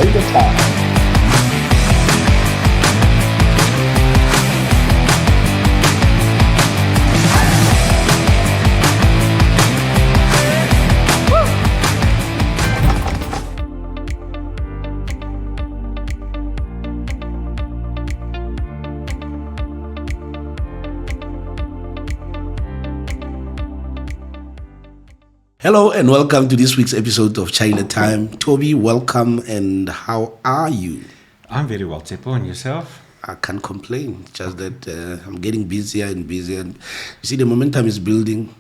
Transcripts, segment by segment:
Chaile time. Hello and welcome to this week's episode of Chaile Time. Toby, welcome, and how are you? I'm very well, Tsepo, and yourself? I can't complain, just that I'm getting busier and busier. And you see, the momentum is building.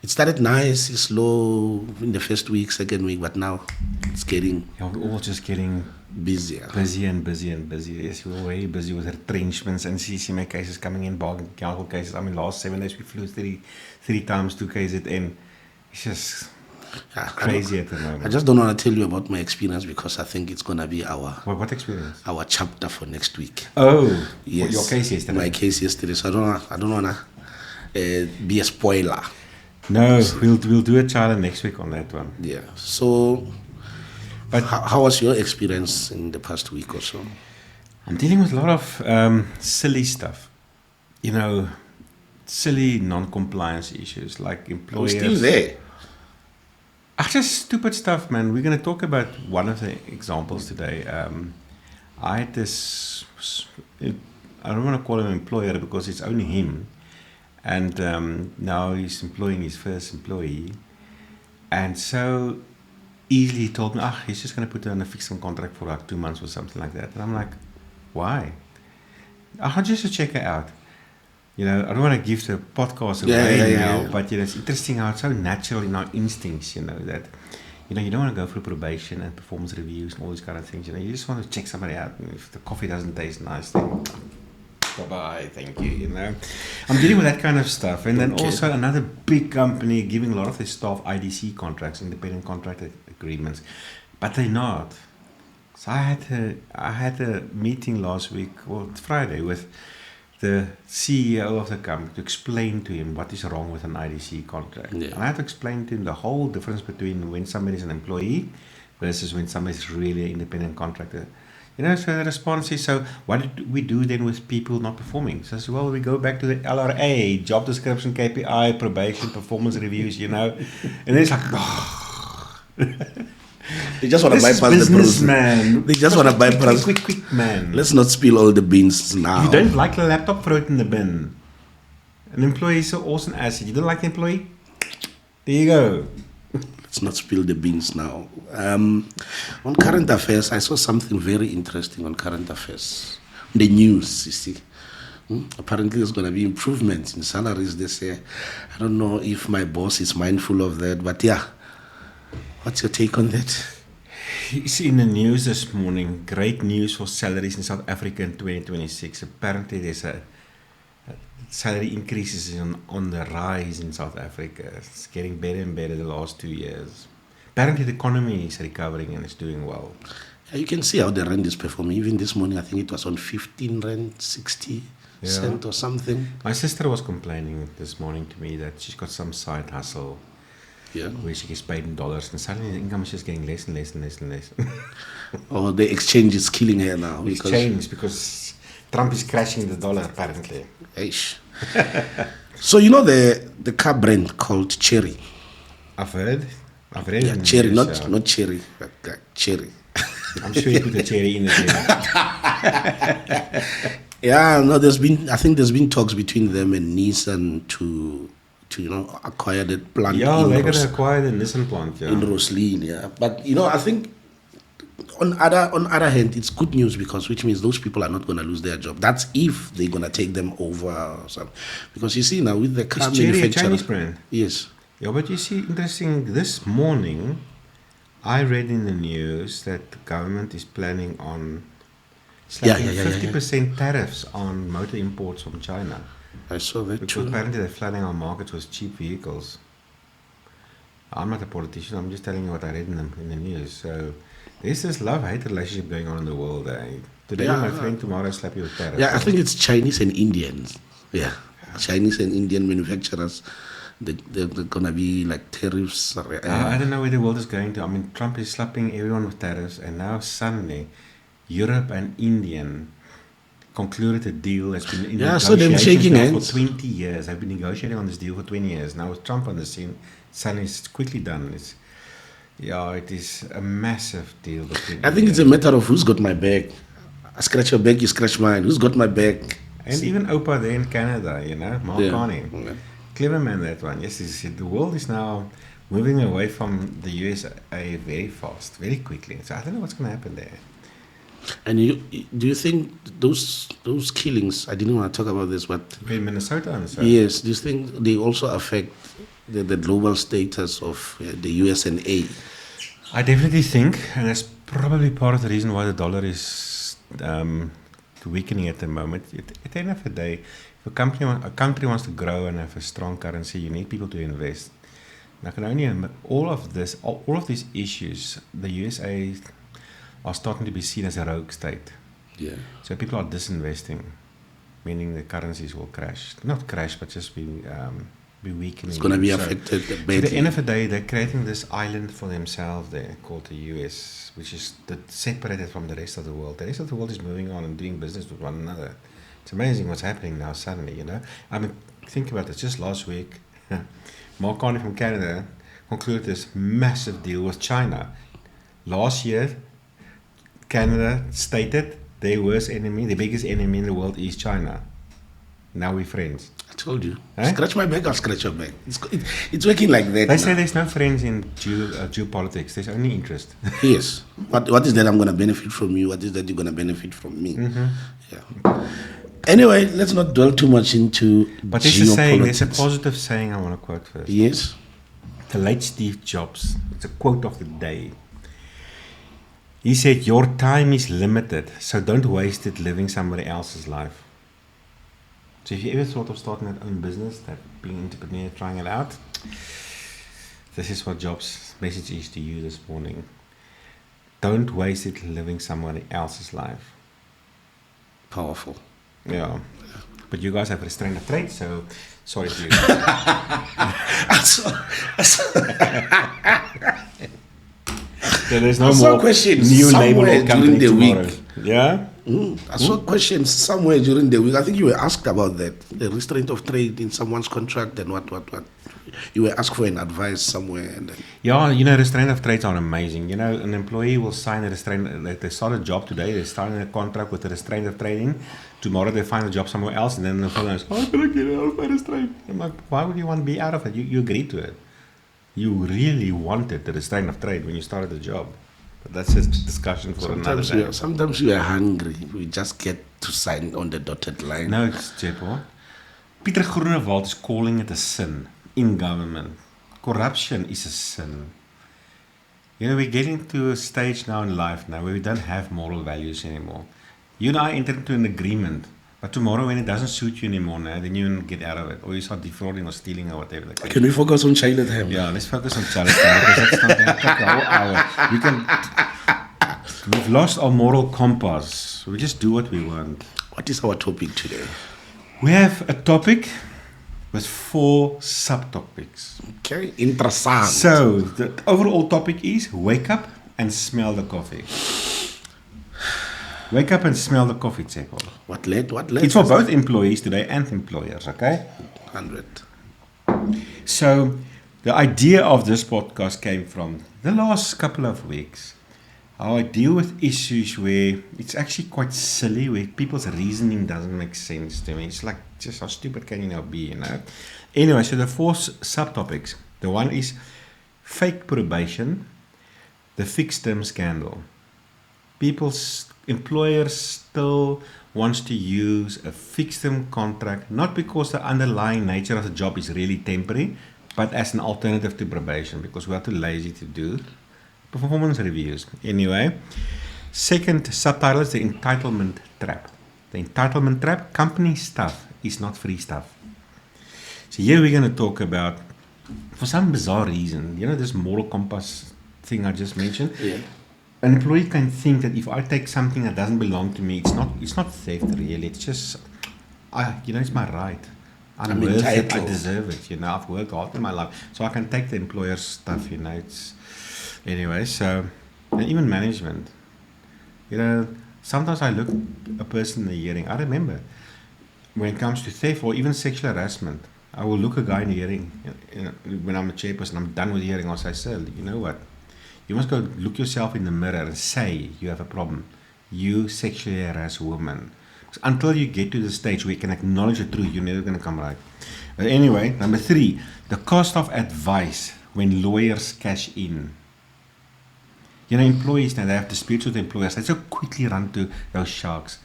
It started nice, slow in the first week, second week, but now it's getting... Yeah, we're all just getting busier. Busier and busier and busier. Yes, we're very busy with retrenchments and CCMA cases coming in, bargain council cases. I mean, last 7 days we flew three times to KZN. It's just crazy at the moment. I just don't want to tell you about my experience because I think it's going to be what experience? Our chapter for next week. Oh, yes. Your case yesterday. My case yesterday. So I don't want to be a spoiler. No, we'll do a Chaile next week on that one. Yeah. So, but how was your experience in the past week or so? I'm dealing with a lot of silly stuff. You know, silly non-compliance issues like employers. I'm still there. Just stupid stuff, man. We're going to talk about one of the examples today. I had this, I don't want to call him an employer because it's only him. And now he's employing his first employee. And so easily he told me, he's just going to put her on a fixed contract for like 2 months or something like that. And I'm like, why? Just to check her out. You know, I don't want to give the podcast away now, but you know, it's interesting how it's so natural in our instincts, you know, that, you know, you don't want to go through probation and performance reviews and all these kind of things, you know, you just want to check somebody out, and if the coffee doesn't taste nice, then bye-bye, thank you, you know. I'm dealing with that kind of stuff, and then also another big company giving a lot of their staff IDC contracts, independent contract agreements, but they're not. So I had a meeting last week, or Friday, with the CEO of the company to explain to him what is wrong with an IDC contract. Yeah. And I had to explain to him the whole difference between when somebody is an employee versus when somebody is really an independent contractor. You know, so the response is, so what did we do then with people not performing? So I said, well, we go back to the LRA, job description, KPI, probation, performance reviews, you know. And it's like, They just want to bypass the process, man. They just want to bypass. Quick, man. Let's not spill all the beans now. You don't like the laptop, throw it in the bin. An employee is so awesome asset. You don't like the employee? There you go. Let's not spill the beans now. On current affairs, I saw something very interesting on current affairs. The news, you see. Apparently, there's going to be improvements in salaries. They say, I don't know if my boss is mindful of that, but yeah. What's your take on that? You see in the news this morning, great news for salaries in South Africa in 2026. Apparently there's a salary increases on the rise in South Africa. It's getting better and better the last 2 years. Apparently the economy is recovering and it's doing well. Yeah, you can see how the rand is performing. Even this morning, I think it was on 15 rand 60 cent or something. My sister was complaining this morning to me that she's got some side hustle. Yeah. Where she gets paid in dollars, and suddenly the income is just getting less and less and less and less. Oh, the exchange is killing her now. It's changed because Trump is crashing the dollar, apparently. Eish. So, you know the car brand called Cherry? I've read yeah, Cherry, not Cherry, Cherry. I'm sure you put the cherry in the Yeah, no, I think there's been talks between them and Nissan to acquire that plant. Yeah, they're going to acquire the Nissan plant, in Roslyn, yeah. But, you know, I think on other hand, it's good news which means those people are not going to lose their job. That's if they're going to take them over or something. Because you see now with the car manufacturer... Is Cherry a Chinese brand? Yes. Yeah, but you see, interesting, this morning, I read in the news that the government is planning on slapping 50% tariffs on motor imports from China. I saw that because too. Apparently they're flooding our markets with cheap vehicles. I'm not a politician, I'm just telling you what I read in the news. So there's this love-hate relationship going on in the world. Today my friend, tomorrow slap you with tariffs. Yeah, I think it's Chinese and Indians. Yeah, Chinese and Indian manufacturers. They're going to be like tariffs. I don't know where the world is going to. I mean, Trump is slapping everyone with tariffs, and now suddenly Europe and India concluded a deal that's been in so they're shaking hands for 20 years. They've been negotiating on this deal for 20 years. Now with Trump on the scene, suddenly it's quickly done. It is a massive deal. I think it's a matter of who's got my back. I scratch your back, you scratch mine. Who's got my back? And even Opa there in Canada, Mark Carney. Yeah. Clever man, that one. Yes, the world is now moving away from the USA very fast, very quickly. So I don't know what's going to happen there. And do you think those killings, I didn't want to talk about this, but... In Minnesota and so. Yes, do you think they also affect the global status of the US and A? I definitely think, and that's probably part of the reason why the dollar is weakening at the moment. At the end of the day, if a country wants to grow and have a strong currency, you need people to invest. Now, can only all of these issues, the USA are starting to be seen as a rogue state. Yeah. So people are disinvesting, meaning the currencies will crash. Not crash, but just be weakening. It's going to be affected badly. So at the end of the day, they're creating this island for themselves there called the US, which is separated from the rest of the world. The rest of the world is moving on and doing business with one another. It's amazing what's happening now suddenly, I mean, think about it. Just last week, Mark Carney from Canada concluded this massive deal with China. Last year, Canada stated their worst enemy, the biggest enemy in the world is China. Now we're friends. I told you. Scratch my back, I'll scratch your back. It's working like that. They say there's no friends in geopolitics. There's only interest. Yes. What is that I'm going to benefit from you? What is that you're going to benefit from me? Mm-hmm. Yeah. Anyway, let's not dwell too much into But there's a positive saying I want to quote first. Yes. The late Steve Jobs. It's a quote of the day. He said, "Your time is limited, so don't waste it living somebody else's life." So if you ever thought of starting your own business, that being an entrepreneur, trying it out, this is what Jobs' message is to you this morning. Don't waste it living somebody else's life. Powerful. Yeah. But you guys have restrained of trade, so sorry to you. So there's no more new label coming tomorrow. Yeah? I saw questions somewhere during the week. I think you were asked about that. The restraint of trade in someone's contract and what. You were asked for an advice somewhere. And then Yeah, restraint of trades are amazing. An employee will sign a restraint. They start a job today. They start a contract with a restraint of trading. Tomorrow they find a job somewhere else, and then the fellow goes, "I'm going to get out of my restraint." I'm like, why would you want to be out of it? You agreed to it. You really wanted the restraint of trade when you started the job. But that's a discussion for another day. Sometimes we are hungry. We just get to sign on the dotted line. No, it's Jepo. Peter Groenewald is calling it a sin in government. Corruption is a sin. We're getting to a stage now in life now where we don't have moral values anymore. You and I enter into an agreement, but tomorrow when it doesn't suit you anymore, then you get out of it, or you start defrauding or stealing or whatever. Can we focus on Chaile time? Yeah, let's focus on Chaile time, because that's not going to take a whole hour. We've lost our moral compass. We just do what we want. What is our topic today? We have a topic with 4 subtopics. Okay, interessant. So, the overall topic is wake up and smell the coffee. Wake up and smell the coffee, Tseko. What led? It's for both employees today and employers, okay? 100. So, the idea of this podcast came from the last couple of weeks. How I deal with issues where it's actually quite silly, where people's reasoning doesn't make sense to me. It's like, just how stupid can you now be, Anyway, so the 4 subtopics. The one is fake probation, the fixed term scandal. Employers still wants to use a fixed term contract, not because the underlying nature of the job is really temporary, but as an alternative to probation, because we are too lazy to do performance reviews. Anyway, second subtitle is the entitlement trap. The entitlement trap, company stuff is not free stuff. So here we're going to talk about, for some bizarre reason, this moral compass thing I just mentioned. Yeah. An employee can think that if I take something that doesn't belong to me, it's not theft really. It's just, it's my right. I'm worth it. I deserve it. I've worked hard in my life, so I can take the employer's stuff. It's anyway. So, and even management. Sometimes I look a person in the hearing. I remember when it comes to theft or even sexual harassment, I will look a guy in the hearing. When I'm a chairperson, I'm done with the hearing. I'll say, sir, you know what? You must go look yourself in the mirror and say you have a problem. You sexually harass women. Until you get to the stage where you can acknowledge the truth, you're never going to come right. But anyway, number 3, the cost of advice when lawyers cash in. Employees now, they have disputes with employers. They so quickly run to those sharks.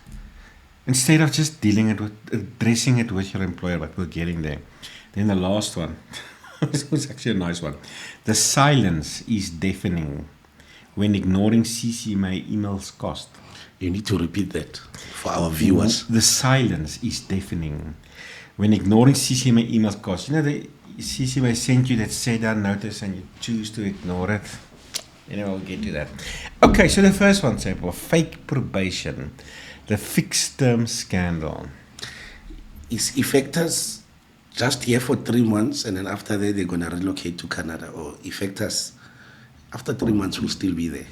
Instead of just addressing it with your employer, but we're getting there. Then the last one, this was actually a nice one. The silence is deafening when ignoring CCMA emails cost. You need to repeat that for our viewers. The silence is deafening when ignoring CCMA emails cost. The CCMA sent you that say-down notice and you choose to ignore it. We'll get to that. Okay, so the first one, sample, fake probation, the fixed term scandal. Is Effectus just here for 3 months and then after that they're going to relocate to Canada, or Effectus after 3 months will still be there?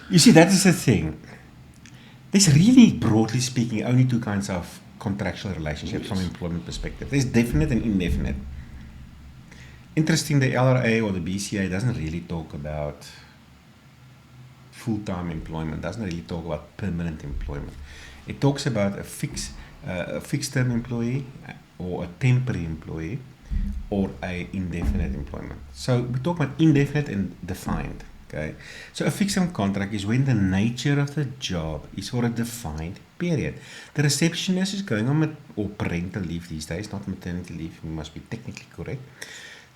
You see, that is the thing. There's really, broadly speaking, only 2 kinds of contractual relationships from an employment perspective. There's definite and indefinite. Interesting, the LRA or the BCA doesn't really talk about full-time employment, doesn't really talk about permanent employment. It talks about a fixed-term employee or a temporary employee or a indefinite employment. So we talk about indefinite and defined. Okay, so a fixed-term contract is when the nature of the job is for a defined period. The receptionist is going on or parental leave these days, not maternity leave. We must be technically correct.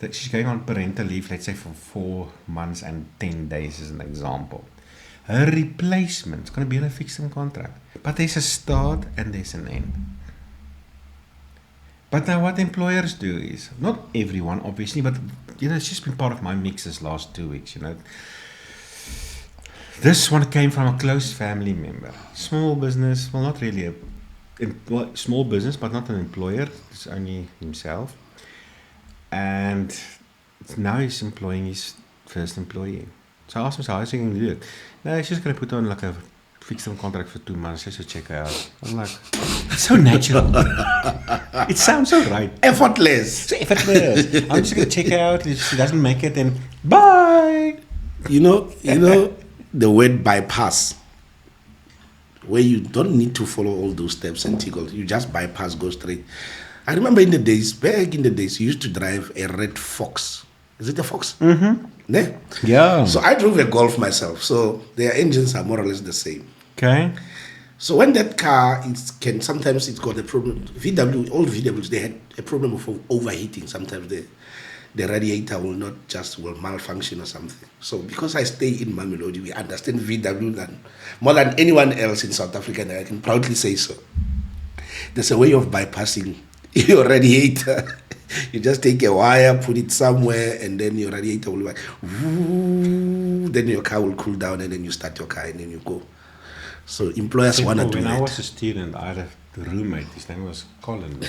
That she's going on parental leave, let's say for 4 months and 10 days, as an example. Her replacement is going to be on a fixed-term contract, but there's a start and there's an end. But now what employers do is, not everyone obviously, but it's just been part of my mix this last 2 weeks. This one came from a close family member. Small business, well, not really small business, but not an employer. It's only himself. And now he's employing his first employee. So I asked him, how is he going to do it? No, he's just going to put on like a fixed-term contract for 2 months just to check her out. I'm like, it's so natural. It sounds so right. Effortless. It's effortless. I'm just going to check her out. If she doesn't make it, then bye. You know the word bypass, where you don't need to follow all those steps and tickles. You just bypass, go straight. I remember back in the days, you used to drive a red Fox. Is it a Fox? Mm-hmm. Yeah. Yeah. So I drove a Golf myself. So their engines are more or less the same. Okay. So when that car sometimes it's got a problem. Old VWs, they had a problem of overheating. Sometimes the radiator will malfunction or something. So because I stay in Mamelodi, we understand VW more than anyone else in South Africa, and I can proudly say so. There's a way of bypassing your radiator. You just take a wire, put it somewhere, and then your radiator will like, then your car will cool down, and then you start your car, and then you go. So employers want to do that. When I was a student, I had a roommate. His name was Colin.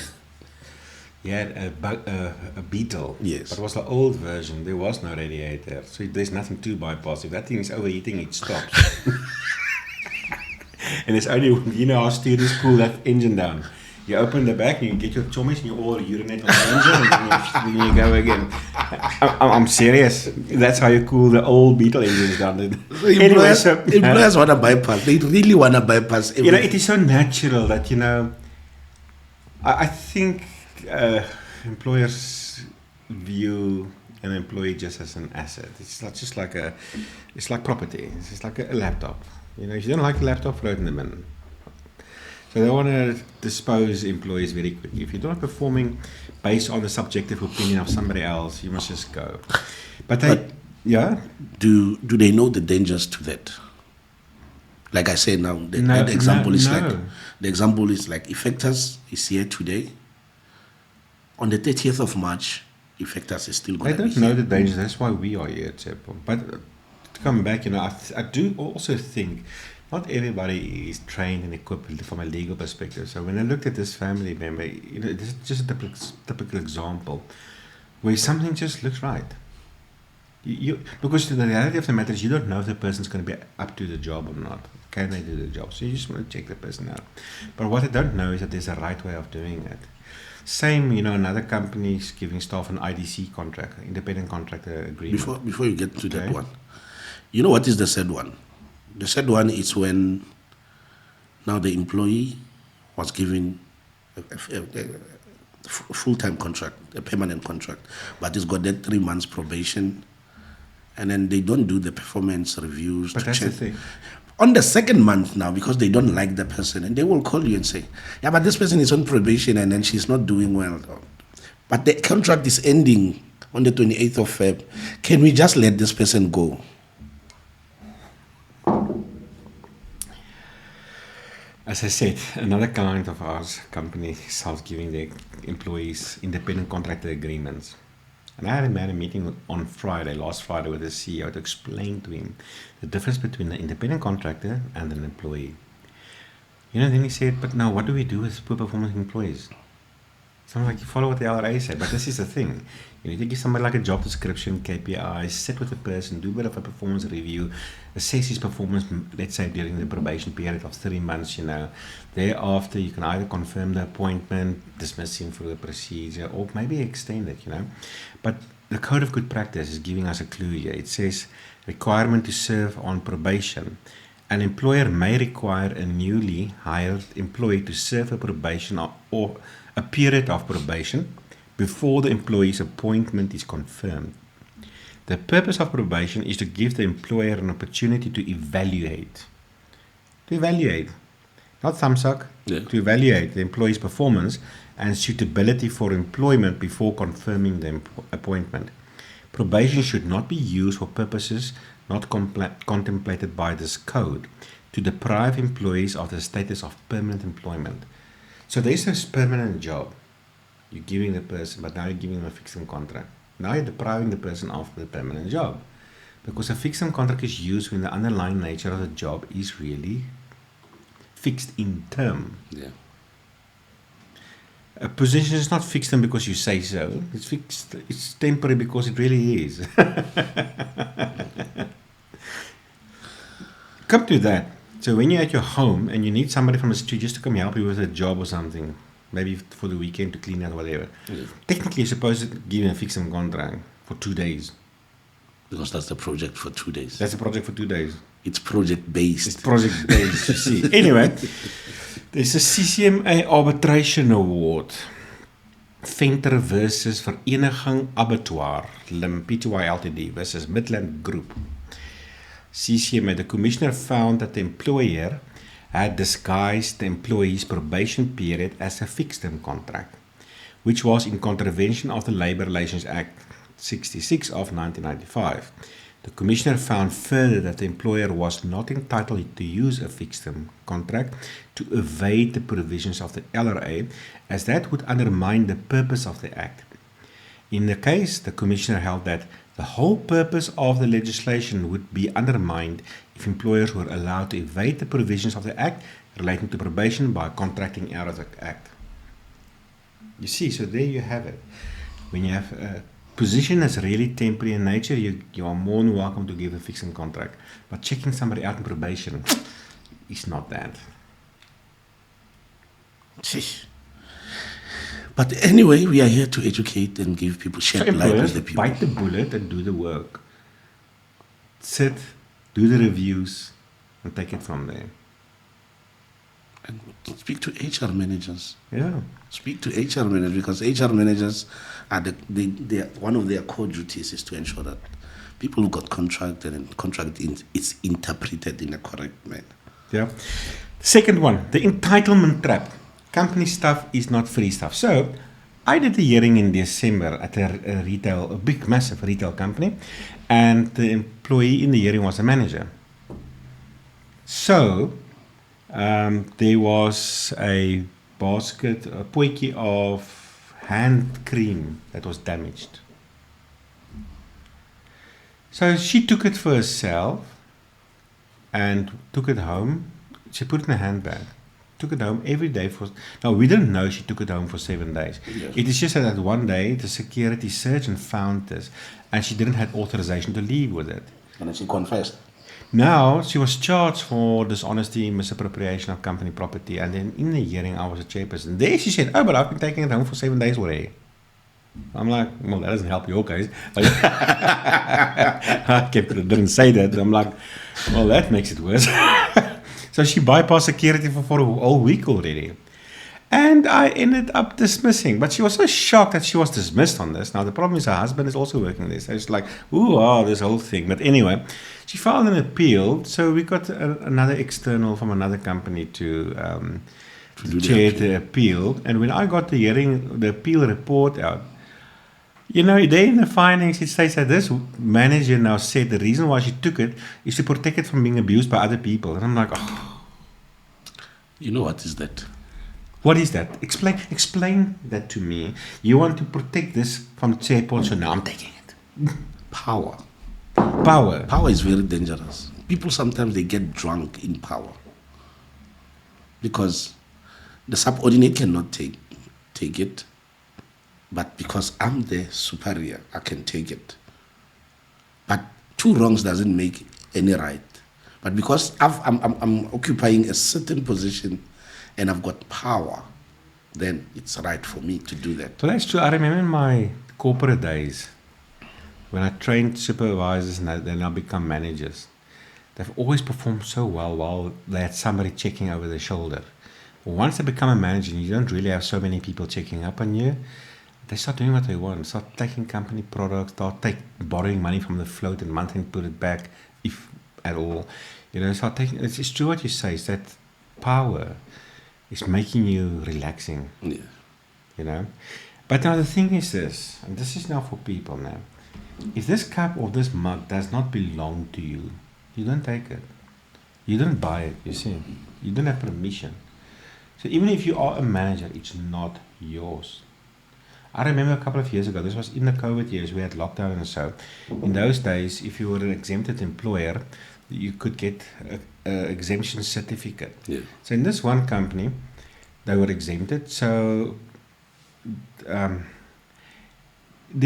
He had a Beetle. Yes. But it was the old version. There was no radiator. So there's nothing to bypass. If that thing is overheating, it stops. And it's only, how students cool that engine down. You open the back and you get your chommies and you all urinate on the engine and then you go again. I'm serious. That's how you cool the old Beetle engines down. So employers want to bypass. They really want to bypass everything. It is so natural that, I think employers view an employee just as an asset. It's like property. It's just like a laptop. If you don't like the laptop, throw it in the bin. So they want to dispose employees very quickly. If you're not performing based on the subjective opinion of somebody else, you must just go. But do they know the dangers to that? Like I said now, the example is like Effectus is here today. On the 30th of March, Effectus is still going to be here. They don't know the dangers. That's why we are here, Tsepo. But to come back, I do also think not everybody is trained and equipped from a legal perspective. So when I looked at this family member, this is just a typical example where something just looks right. Because the reality of the matter is you don't know if the person's going to be up to the job or not. Can they do the job? So you just want to check the person out. But what I don't know is that there's a right way of doing it. Same, another company is giving staff an IDC contract, independent contractor agreement. Before you get to that one, you know what is the sad one? The sad one is when now the employee was given a full-time contract, a permanent contract, but he's got that 3 months probation, and then they don't do the performance reviews. But that's the thing. On the second month now, because they don't like the person, and they will call you and say, yeah, but this person is on probation and then she's not doing well. But the contract is ending on the 28th of Feb. Can we just let this person go? As I said, another client of ours, company, starts giving their employees independent contractor agreements. And I had a meeting on last Friday, with the CEO to explain to him the difference between an independent contractor and an employee. Then he said, but now what do we do with poor performing employees? So I'm like, you follow what the LRA said, but this is the thing. You need to give somebody like a job description, KPIs, sit with the person, do a bit of a performance review, assess his performance, let's say during the probation period of 3 months, Thereafter, you can either confirm the appointment, dismiss him for the procedure, or maybe extend it, But the Code of Good Practice is giving us a clue here. It says, requirement to serve on probation. An employer may require a newly hired employee to serve a probation or a period of probation before the employee's appointment is confirmed. The purpose of probation is to give the employer an opportunity to evaluate. Not thumbsuck, to evaluate the employee's performance and suitability for employment before confirming the appointment. Probation should not be used for purposes not contemplated by this code to deprive employees of the status of permanent employment. So there's this permanent job. You're giving the person, but now you're giving them a fixed-term contract. Now you're depriving the person of the permanent job. Because a fixed-term contract is used when the underlying nature of the job is really fixed in term. Yeah. A position is not fixed term because you say so. It's fixed. It's temporary because it really is. Come to that. So when you're at your home and you need somebody from the street just to come help you with a job or something, maybe for the weekend to clean out whatever. Yeah. Technically, you're supposed to give a fixed term contract for 2 days. Because that's the project for 2 days. That's the project for 2 days. It's project-based. It's project-based, you see. Anyway, there's a CCMA Arbitration Award. Venter versus Vereniging Abattoir, Pty Ltd versus Midland Group. CCMA, the commissioner found that the employer had disguised the employee's probation period as a fixed-term contract, which was in contravention of the Labour Relations Act 66 of 1995. The Commissioner found further that the employer was not entitled to use a fixed-term contract to evade the provisions of the LRA, as that would undermine the purpose of the Act. In the case, the Commissioner held that the whole purpose of the legislation would be undermined if employers were allowed to evade the provisions of the Act relating to probation by contracting out of the Act. You see, so there you have it. When you have a position that's really temporary in nature, you are more than welcome to give a fixed contract. But checking somebody out in probation is not that. But anyway, we are here to educate and give people shed light on the people. Bite the bullet and do the work. Sit, do the reviews, and take it from there. And speak to HR managers. Yeah. Speak to HR managers, because HR managers are one of their core duties is to ensure that people who got contracted and contract is interpreted in a correct manner. Yeah. Second one, the entitlement trap. Company stuff is not free stuff. So, I did a hearing in December at a big, massive retail company, and the employee in the hearing was a manager. So, there was a basket, a potjie of hand cream that was damaged. So she took it for herself, and took it home. She put it in a handbag. Took it home every day for. Now we didn't know she took it home for 7 days. Yes. It is just that one day the security searched and found this, and she didn't have authorization to leave with it. And then she confessed. Now she was charged for dishonesty, misappropriation of company property, and then in the hearing I was a chairperson. There she said, "Oh, but I've been taking it home for 7 days already." I'm like, well, that doesn't help your case. I didn't say that. I'm like, well, that makes it worse. So she bypassed security for a whole week already. And I ended up dismissing. But she was so shocked that she was dismissed on this. Now, the problem is her husband is also working there. So it's like, this whole thing. But anyway, she filed an appeal. So we got another external from another company to chair the appeal. And when I got the appeal report out, there in the findings, it states that this manager now said the reason why she took it is to protect it from being abused by other people. And I'm like, You know what is that? What is that? Explain that to me. You want to protect this from the chairport, so now I'm taking it. Power. Power is very dangerous. People sometimes they get drunk in power because the subordinate cannot take it. But because I'm the superior, I can take it. But two wrongs doesn't make any right. But because I'm occupying a certain position and I've got power, then it's right for me to do that. So that's true. I remember in my corporate days, when I trained supervisors and they now become managers, they've always performed so well while they had somebody checking over their shoulder. Once they become a manager and you don't really have so many people checking up on you, they start doing what they want, start taking company products, borrowing money from the float and month and put it back, if at all. Start taking. It's true what you say, is that power is making you relaxing. Yeah. But now the thing is this, and this is now for people now. If this cup or this mug does not belong to you, you don't take it. You don't buy it, you see. You don't have permission. So even if you are a manager, it's not yours. I remember a couple of years ago, this was in the COVID years, we had lockdown and so. In those days, if you were an exempted employer, you could get an exemption certificate. Yeah. So in this one company, they were exempted. So there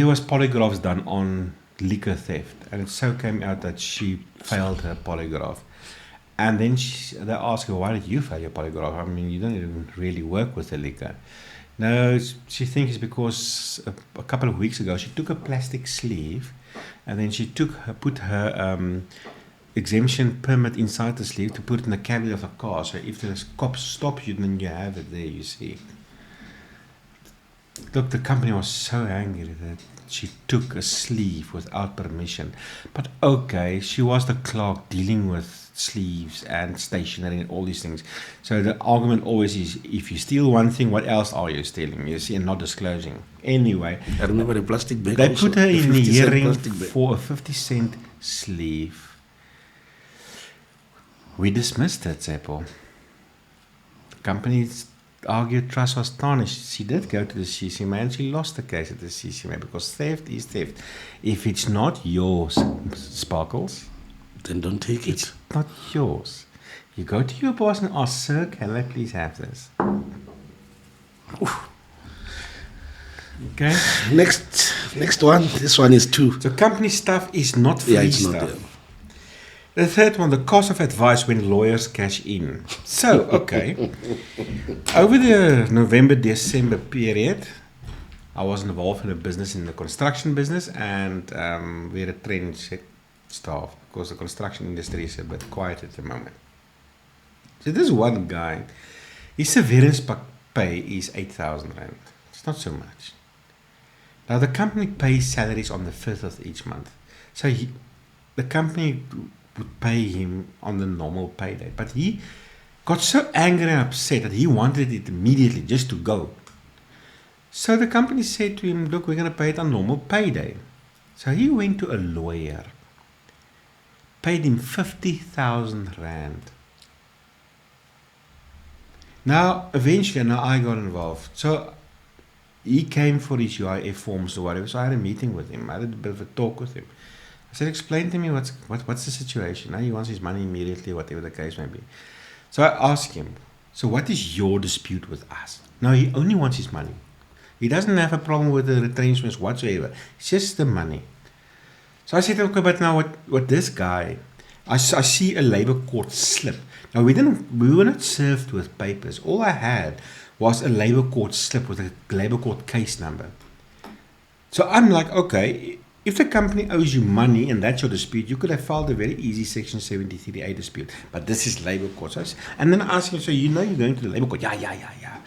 was polygraphs done on liquor theft. And it so came out that she failed her polygraph. And then they asked her, why did you fail your polygraph? I mean, you don't even really work with the liquor. No, she thinks it's because a couple of weeks ago she took a plastic sleeve and then she put her exemption permit inside the sleeve to put it in the cabin of the car. So if the cops stop you, then you have it there, you see. Look, the company was so angry that she took a sleeve without permission. But okay, she was the clerk dealing with sleeves and stationery and all these things. So the argument always is, if you steal one thing, what else are you stealing? You see, and not disclosing. Anyway, I remember the plastic bag. they also, put her in the hearing for for a 50-cent sleeve. We dismissed that, Zeppel. The company argued trust was tarnished. She did go to the CCMA and she lost the case at the CCMA because theft is theft. If it's not yours, Sparkles, then don't take it's not yours. You go to your boss and ask, sir, can I please have this? Oof. Okay. Next one. This one is 2. So company stuff is not free it's stuff. not there. The third one, the cost of advice when lawyers cash in. So, okay. Over the November-December period, I was involved in a business, in the construction business, and we had a training staff because the construction industry is a bit quiet at the moment. So this one guy, his severance pay is 8,000 rand. It's not so much. Now the company pays salaries on the 5th of each month. So the company would pay him on the normal payday. But he got so angry and upset that he wanted it immediately, just to go. So the company said to him, look, we're going to pay it on normal payday. So he went to a lawyer, paid him 50,000 rand. Now, eventually, I got involved. So he came for his UIF forms or whatever. So I had a meeting with him. I had a bit of a talk with him. I said, explain to me what's the situation. Now he wants his money immediately, whatever the case may be. So I asked him, so what is your dispute with us? No, he only wants his money. He doesn't have a problem with the retrenchments whatsoever. It's just the money. So I said, okay, but now what this guy, I see a labor court slip. Now we were not served with papers. All I had was a labor court slip with a labor court case number. So I'm like, okay, if the company owes you money and that's your dispute, you could have filed a very easy Section 73A dispute. But this is labor court. And then I asked him, so you know you're going to the labor court? Yeah.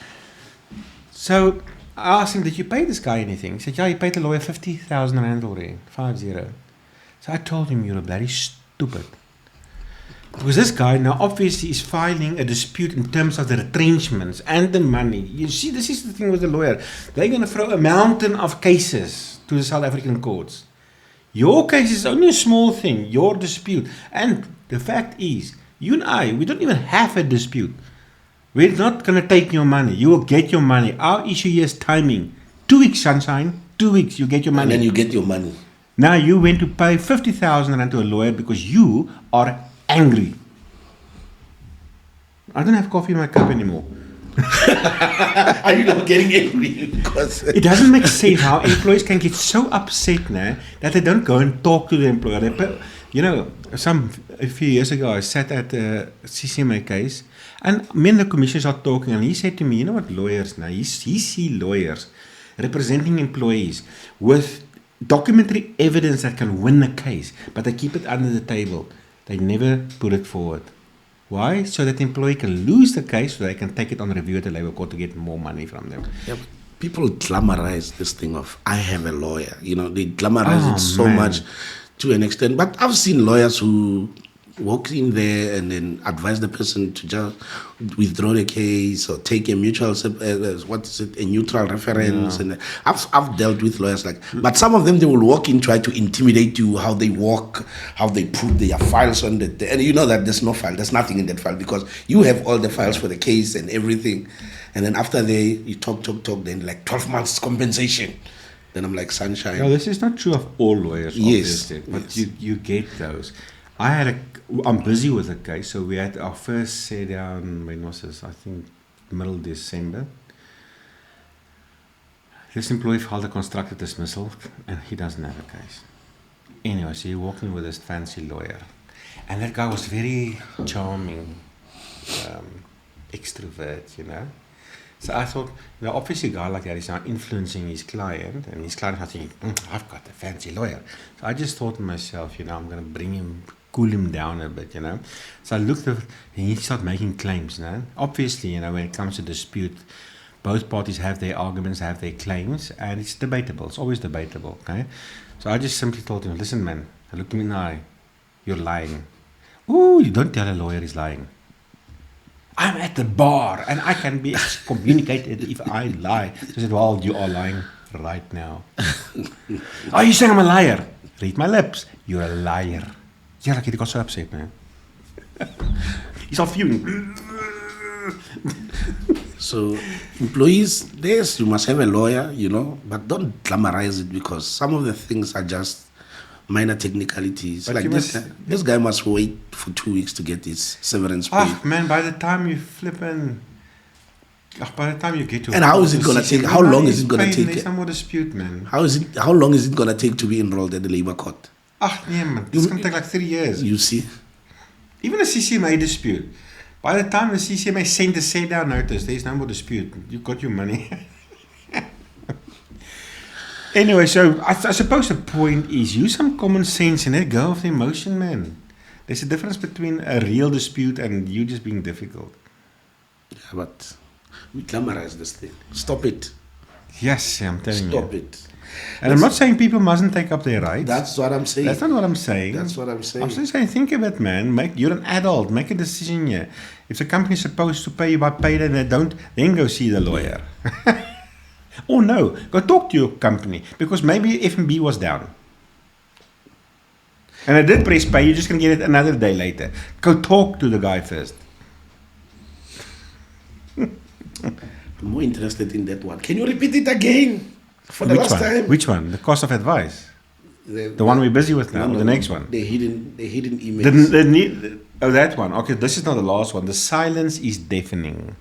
So I asked him, did you pay this guy anything? He said, yeah, he paid the lawyer 50,000 rand already, 50. So I told him, you're bloody stupid. Because this guy now obviously is filing a dispute in terms of the retrenchments and the money. You see, this is the thing with the lawyer. They're going to throw a mountain of cases to the South African courts. Your case is only a small thing, your dispute. And the fact is, you and I, we don't even have a dispute. We're not going to take your money. You will get your money. Our issue here is timing. 2 weeks, sunshine. 2 weeks, you get your money. And then you get your money. Now you went to pay 50,000 rand to a lawyer because you are angry. I don't have coffee in my cup anymore. Are you not getting angry? Because it doesn't make sense how employees can get so upset now that they don't go and talk to the employer. A few years ago, I sat at a CCMA case, and me and the commissioners are talking, and he said to me, you know what lawyers now, he see lawyers representing employees with documentary evidence that can win the case, but they keep it under the table. They never put it forward. Why? So that the employee can lose the case so they can take it on review at the labor court to get more money from them. Yeah, people glamorize this thing of, I have a lawyer. They glamorize it so much to an extent. But I've seen lawyers who walk in there and then advise the person to just withdraw the case or take a neutral reference. Yeah. And I've dealt with lawyers but some of them, they will walk in, try to intimidate you, how they walk, how they put their files on and you know that there's no file, there's nothing in that file because you have all the files for the case and everything. And then after you talk, then 12 months compensation. Then I'm like, sunshine. No, this is not true of all lawyers, obviously, but you get those. I'm busy with a case, so we had our first sit down, when was this? I think middle December. This employee filed a constructive dismissal, and he doesn't have a case. Anyway, so you're walking with this fancy lawyer. And that guy was very charming, extrovert, So I thought, obviously a guy like that is now influencing his client, and his client is thinking, I've got a fancy lawyer. So I just thought to myself, I'm going to cool him down a bit, So I looked at, and he started making claims, Obviously, when it comes to dispute, both parties have their arguments, have their claims, and it's debatable. It's always debatable, okay? So I just simply told him, listen, man, look me in the eye. You're lying. Ooh, you don't tell a lawyer he's lying. I'm at the bar, and I can be excommunicated if I lie. So I said, well, you are lying right now. Oh, you saying I'm a liar? Read my lips. You're a liar. Yeah, like he got so upset, man. He's all fuming. So, employees, you must have a lawyer, but don't glamorize it because some of the things are just minor technicalities. But this guy must wait for 2 weeks to get his severance pay. Man, by the time you get to... And how is it going to take? How long is it going to take? There's no more dispute, man. How long is it going to take to be enrolled at the labor court? Yeah, man. It's going to take 3 years. You see? Even a CCMA dispute. By the time the CCMA sent the set-down notice, there's no more dispute. You got your money. Anyway, so I suppose the point is use some common sense and let go of the emotion, man. There's a difference between a real dispute and you just being difficult. Yeah, but we glamorize this thing. Stop it. Yes, I'm telling you. Stop it. And I'm not saying people mustn't take up their rights. That's what I'm saying. That's not what I'm saying. That's what I'm saying. I'm just saying, think of it, man. You're an adult. Make a decision here. If the company's supposed to pay you by payday and they don't, then go see the lawyer. Or no, go talk to your company because maybe F&B was down. And I did press pay, you're just going to get it another day later. Go talk to the guy first. I'm more interested in that one. Can you repeat it again for the last time? Which one? The cost of advice? The one we're busy with now, No, the next one. The hidden emails. That one. Okay, this is not the last one. The silence is deafening.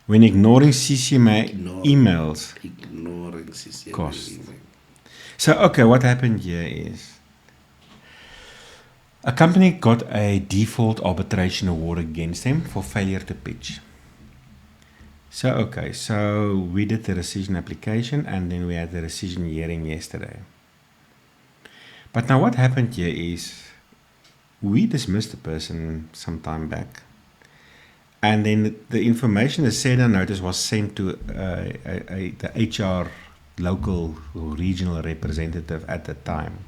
When ignoring CCMA emails. Ignoring CCMA Cost. emails. So, okay, what happened here is a company got a default arbitration award against them for failure to pitch. So, okay, so we did the rescission application and then we had the rescission hearing yesterday. But now what happened here is we dismissed the person some time back. And then the information, the send-down notice was sent to the HR local or regional representative at the time.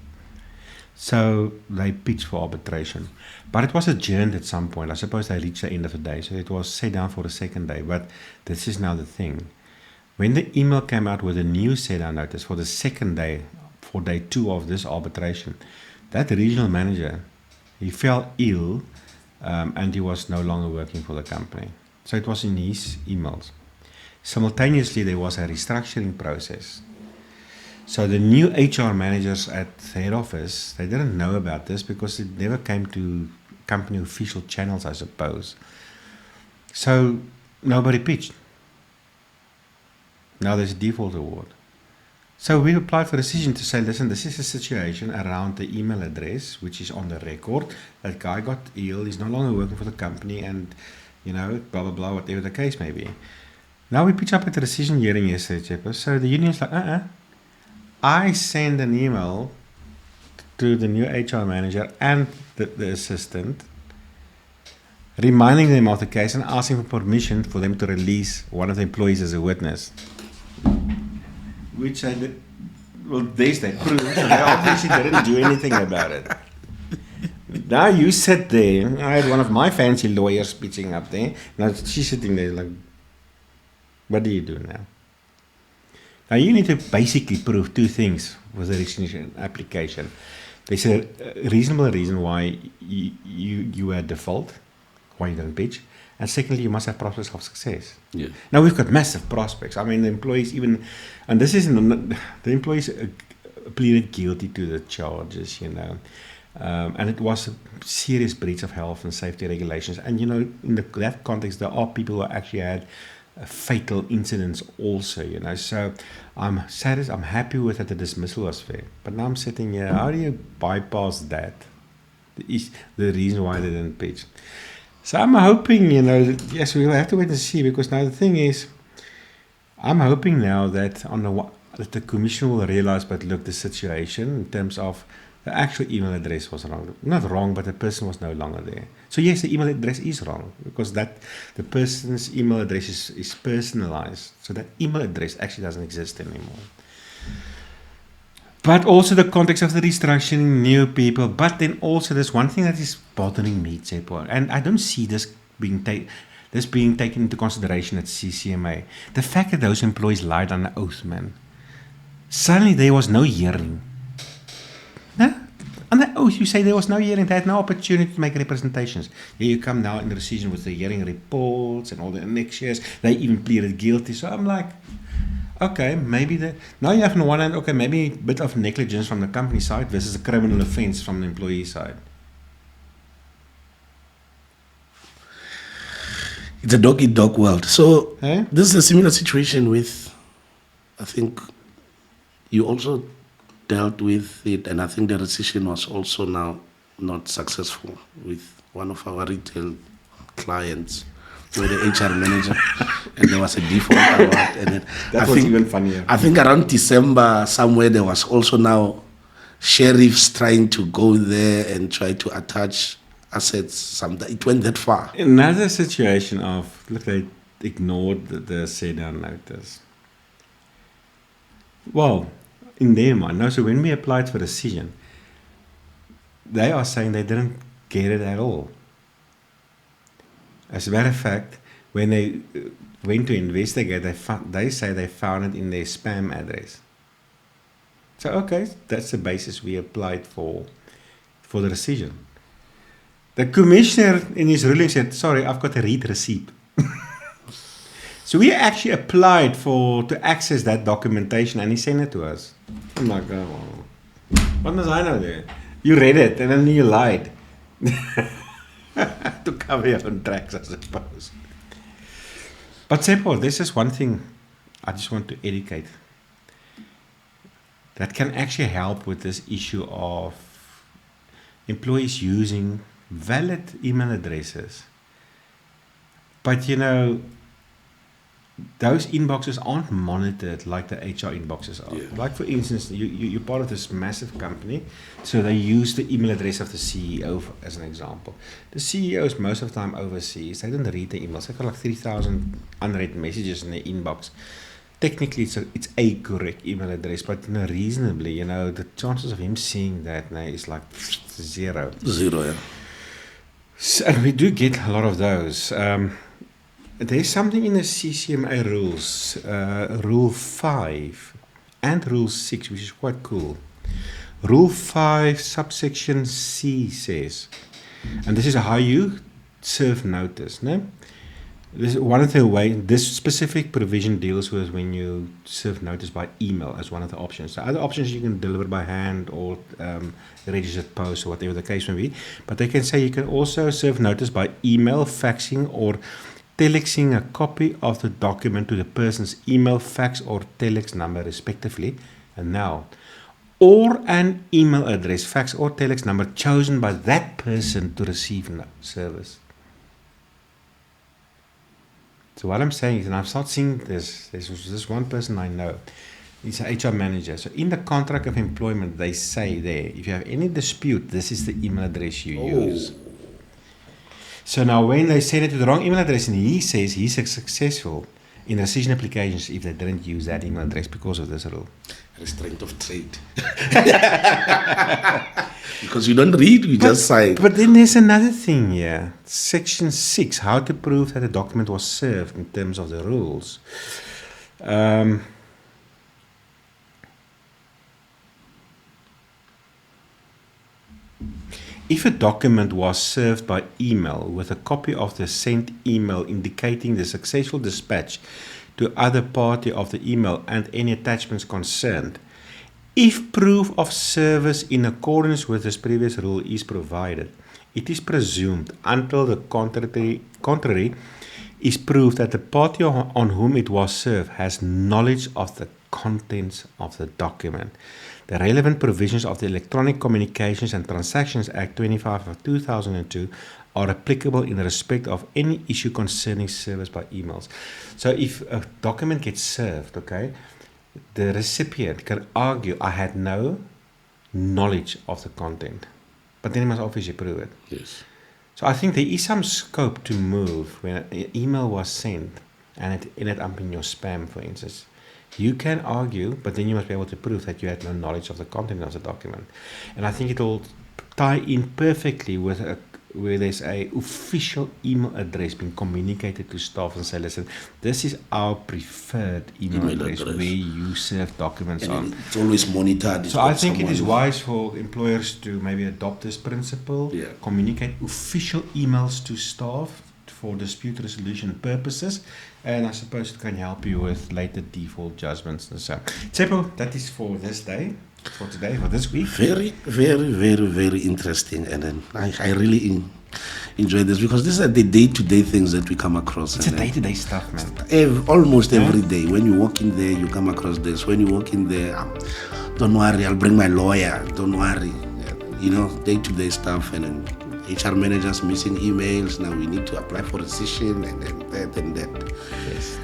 So they pitched for arbitration. But it was adjourned at some point. I suppose they reached the end of the day. So it was set down for the second day. But this is now the thing. When the email came out with a new set-down notice for the second day, for day 2 of this arbitration, that regional manager, he fell ill and he was no longer working for the company. So it was in his emails. Simultaneously, there was a restructuring process. So the new HR managers at the head office, they didn't know about this because it never came to company official channels, I suppose. So nobody pitched. Now there's a default award. So we applied for a decision to say, listen, this is a situation around the email address, which is on the record. That guy got ill, he's no longer working for the company, and, blah, blah, blah, whatever the case may be. Now we pitch up at the decision hearing yesterday, so the union's like, I send an email to the new HR manager and the assistant, reminding them of the case and asking for permission for them to release one of the employees as a witness. Which I did. Well, there's that proof. So they obviously didn't do anything about it. Now you sit there. I had one of my fancy lawyers pitching up there. Now she's sitting there like, what do you do now? Now you need to basically prove 2 things with the rescission application. There's a reasonable reason why you were at default, why you didn't pitch. And secondly, you must have prospects of success. Yeah. Now we've got massive prospects. I mean, the employees and this isn't, the employees pleaded guilty to the charges, and it was a serious breach of health and safety regulations. And, in that context, there are people who actually had fatal incidents also, So I'm happy with that the dismissal was fair. But now I'm sitting here, how do you bypass that? The reason why they didn't pitch. So I'm hoping, yes, we'll have to wait and see, because now the thing is, I'm hoping now that that the commission will realize, but look, the situation in terms of the actual email address was wrong. Not wrong, but the person was no longer there. So yes, the email address is wrong, because the person's email address is personalized. So that email address actually doesn't exist anymore. But also the context of the restructuring, new people. But then also there's one thing that is bothering me, Tsepo, and I don't see this being taken into consideration at CCMA. The fact that those employees lied on the oath, man. Suddenly there was no hearing. Huh? On the oath, you say there was no hearing. They had no opportunity to make representations. Here you come now in the decision with the hearing reports and all the annexures. They even pleaded guilty. So I'm like, okay, maybe now you have on one hand, okay, maybe a bit of negligence from the company side versus a criminal offense from the employee side. It's a dog-eat-dog world. So Eh? this is a similar situation with, I think, you also dealt with it, and I think the rescission was also now not successful with one of our retail clients, where the HR manager, and there was a default award. And then That was even funnier. I think around December somewhere there was also now sheriffs trying to go there and try to attach assets. It went that far. Another situation of, look, they ignored the set-down notice. Well, in their mind, no, so when we applied for rescission, they are saying they didn't get it at all. As a matter of fact, when they went to investigate, they say they found it in their spam address. So, okay, that's the basis we applied for the rescission. The commissioner in his ruling said, sorry, I've got a read receipt. So we actually applied to access that documentation, and he sent it to us. I'm like, oh. What does I know there? You read it and then you lied. To cover your own tracks, I suppose. But Seppo, this is one thing I just want to educate. That can actually help with this issue of employees using valid email addresses. But you know, those inboxes aren't monitored like the HR inboxes are. Yeah. Like for instance, you're part of this massive company, so they use the email address of the CEO as an example. The CEOs most of the time overseas, they don't read the emails. They've got like 3,000 unread messages in their inbox. Technically, it's a correct email address, but reasonably, the chances of him seeing that is like zero. Zero, yeah. So, and we do get a lot of those. There's something in the CCMA rules, Rule 5 and Rule 6, which is quite cool. Rule 5, subsection C says, and this is how you serve notice, no? This is one of the ways. This specific provision deals with when you serve notice by email as one of the options. The other options you can deliver by hand or registered post or whatever the case may be. But they can say you can also serve notice by email, faxing, or telexing a copy of the document to the person's email, fax, or telex number, respectively. And now, or an email address, fax, or telex number chosen by that person to receive service. So what I'm saying is, and I've started seeing this, there's this one person I know, he's an HR manager. So in the contract of employment, they say there, if you have any dispute, this is the email address you use. So now when they send it to the wrong email address, and he says he's successful in rescission applications if they didn't use that email address because of this rule. Restraint of trade. Because you don't read, you just sign. But then there's another thing here. Section 6, how to prove that a document was served in terms of the rules. If a document was served by email with a copy of the sent email indicating the successful dispatch to other party of the email and any attachments concerned, if proof of service in accordance with this previous rule is provided, it is presumed until the contrary is proved that the party on whom it was served has knowledge of the contents of the document. The relevant provisions of the Electronic Communications and Transactions Act 25 of 2002 are applicable in respect of any issue concerning service by emails. So if a document gets served, the recipient can argue, I had no knowledge of the content. But then he must obviously prove it. Yes. So I think there is some scope to move when an email was sent and it ended up in your spam, for instance. You can argue, but then you must be able to prove that you had no knowledge of the content of the document. And I think it will tie in perfectly with where there's a official email address being communicated to staff and say, listen, this is our preferred email address where you serve documents and on. It's always monitored. So I think it is wise for employers to maybe adopt this principle, communicate official emails to staff for dispute resolution purposes, and I suppose it can help you with later default judgments and so. Seppo, that is for this day. For today, for this week. Very, very, very, very interesting. And then I really enjoy this because these are the day-to-day things that we come across. It's a day-to-day stuff, man. Almost every day. When you walk in there, you come across this. When you walk in there, don't worry, I'll bring my lawyer. Don't worry. Day-to-day stuff. And then HR managers missing emails. Now we need to apply for rescission and then that. Yes.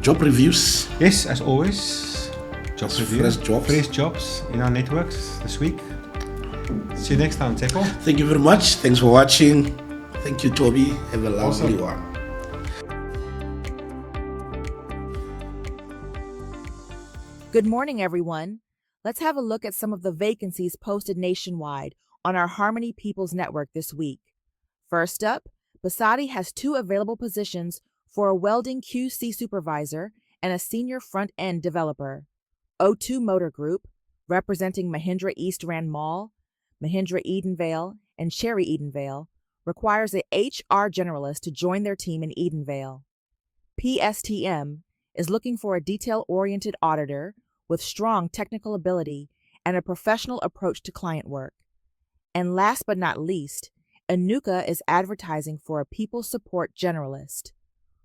Job reviews. Yes, as always. Fresh jobs in our networks this week. See you next time, Teko. Thank you very much. Thanks for watching. Thank you, Toby. Have a lovely one. Good morning, everyone. Let's have a look at some of the vacancies posted nationwide on our Harmony People's Network this week. First up, Basadi has 2 available positions for a welding QC supervisor and a senior front-end developer. O2 Motor Group, representing Mahindra East Rand Mall, Mahindra Edenvale, and Cherry Edenvale, requires a HR generalist to join their team in Edenvale. PSTM is looking for a detail-oriented auditor with strong technical ability and a professional approach to client work. And last but not least, Anuka is advertising for a people support generalist.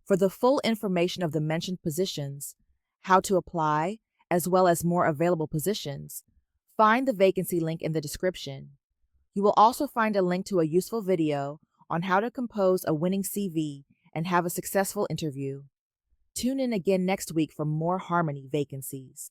For the full information of the mentioned positions, how to apply, as well as more available positions, find the vacancy link in the description. You will also find a link to a useful video on how to compose a winning CV and have a successful interview. Tune in again next week for more Harmony vacancies.